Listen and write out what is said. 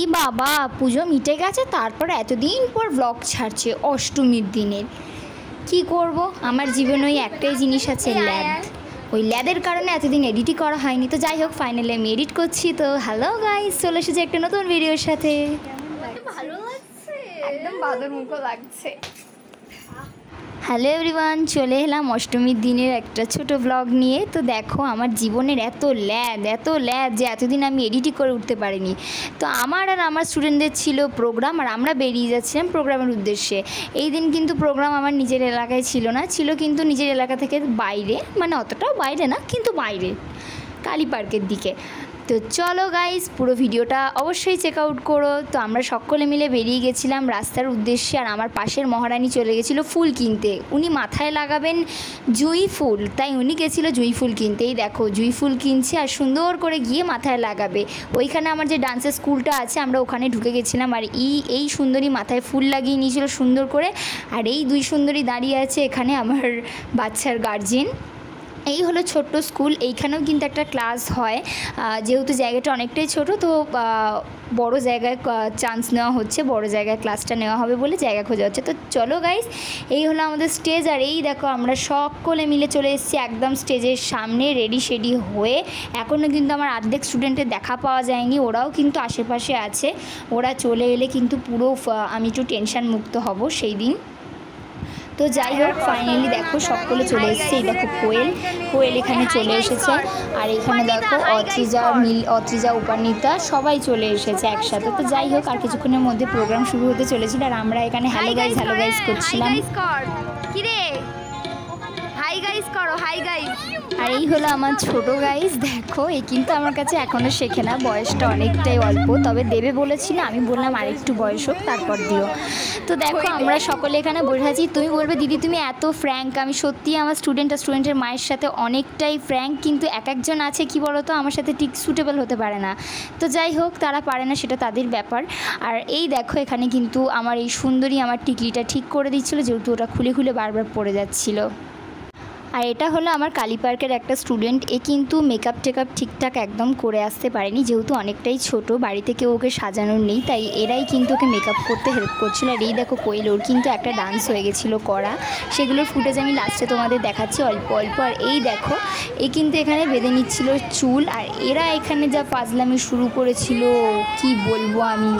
ই বাবা, পুজো মিটে গেছে, তারপর এতদিন পর ব্লগ ছাড়ছে অষ্টমীর দিনের। কি করব, আমার জীবনে ওই একটাই জিনিস আছে, ল্যাদ। ওই ল্যাদের কারণে এতদিন এডিটই করা হয়নি। তো যাই হোক, ফাইনালি আমি এডিট করছি। তো হ্যালো গাইস, চলে এসেছে একটা নতুন ভিডিওর সাথে। ভালো লাগছে, একদম বাদর মুখো লাগছে। হ্যালো এভরিওয়ান, চলে এলাম অষ্টমীর দিনের একটা ছোট ব্লগ নিয়ে। তো দেখো, আমার জীবনের এত ল্যাদ যে এতদিন আমি এডিটই করে উঠতে পারিনি। তো আমার আর আমার স্টুডেন্টদের ছিল প্রোগ্রাম, আর আমরা বেরিয়ে যাচ্ছিলাম প্রোগ্রামের উদ্দেশ্যে। এই দিন কিন্তু প্রোগ্রাম আমার নিজের এলাকায় ছিল না, ছিল কিন্তু নিজের এলাকা থেকে বাইরে, মানে অতটাও বাইরে না, কিন্তু বাইরে কালী পার্কের দিকে। তো চলো গাইস, পুরো ভিডিওটা অবশ্যই চেক আউট করো। তো আমরা সকলে মিলে বেরিয়ে গেছিলাম রাস্তার উদ্দেশ্যে, আর আমার পাশের মহারানী চলে গেছিলো ফুল কিনতে। উনি মাথায় লাগাবেন জুঁই ফুল, তাই উনি গেছিলো জুঁই ফুল কিনতে। এই দেখো, জুঁই ফুল কিনছে আর সুন্দর করে গিয়ে মাথায় লাগাবে। ওইখানে আমার যে ডান্সের স্কুলটা আছে, আমরা ওখানে ঢুকে গেছিলাম। আর এই সুন্দরী মাথায় ফুল লাগিয়ে নিয়েছিল সুন্দর করে। আর এই দুই সুন্দরী দাঁড়িয়ে আছে এখানে, আমার বাচ্চার গার্জেন। এই হলো ছোট্ট স্কুল, এইখানেও কিন্তু একটা ক্লাস হয়। যেহেতু জায়গাটা অনেকটাই ছোট, তো বড় জায়গায় চান্স নেওয়া হচ্ছে, বড় জায়গায় ক্লাসটা নেওয়া হবে বলে জায়গা খোঁজা হচ্ছে। তো চলো গাইস, এই হলো আমাদের স্টেজ। আর এই দেখো, আমরা সকলে মিলে চলে এসেছি একদম স্টেজের সামনে, রেডি শেডি হয়ে। এখনও কিন্তু আমার অর্ধেক স্টুডেন্টের দেখা পাওয়া যায়নি, ওরাও কিন্তু আশেপাশে আছে। ওরা চলে এলে কিন্তু পুরো আমি একটু টেনশন মুক্ত হব সেই দিন। তো যাই হোক, ফাইনালি দেখো সকলে চলে এসেছে। এই দেখো কোয়েল এখানে চলে এসেছে। আর এখানে দেখো অত্রিজা উপানিতা সবাই চলে এসেছে একসাথে। তো যাই হোক, আর কিছুক্ষণের মধ্যে প্রোগ্রাম শুরু হতে চলেছিল, আর আমরা এখানে হ্যালো গাইস করছিলাম। হাই গাইস করো, হাই গাইস। আর এই হলো আমার ছোট গাইস। দেখো, এই কিন্তু আমার কাছে এখনও শেখে না, বয়সটা অনেকটাই অল্প, তবে দেবে বলেছিল, আমি বললাম আরেকটু বয়স হোক তারপর দিও। তো দেখো, আমরা সকলে এখানে বসে আছি। তুমি বলবে দিদি তুমি এত ফ্র্যাঙ্ক। আমি সত্যি আমার স্টুডেন্টের মায়ের সাথে অনেকটাই ফ্র্যাঙ্ক, কিন্তু একজন আছে কি বলতো, আমার সাথে ঠিক সুটেবল হতে পারে না। তো যাই হোক, তারা পারে না, সেটা তাদের ব্যাপার। আর এই দেখো, এখানে কিন্তু আমার এই সুন্দরী আমার টিকলিটা ঠিক করে দিচ্ছিলো, যেহেতু ওটা খুলে বারবার পড়ে যাচ্ছিলো। আর এটা হলো আমার কালী পার্কের একটা স্টুডেন্ট। এ কিন্তু মেকআপ টেকআপ ঠিকঠাক একদম করে আসতে পারেনি, যেহেতু অনেকটাই ছোট, বাড়িতে কেউ ওকে সাজানোর নেই, তাই এরাই কিন্তু ওকে মেকআপ করতে হেল্প করছিল। আর এই দেখো কোয়েল, ওর কিন্তু একটা ডান্স হয়ে গেছিলো করা, সেগুলোর ফুটেজ আমি লাস্টে তোমাদের দেখাচ্ছি অল্প অল্প। আর এই দেখো, এ কিন্তু এখানে বেঁধে নিচ্ছিল চুল। আর এরা এখানে যা ফাজলামি শুরু করেছিল, কি বলবো আমি।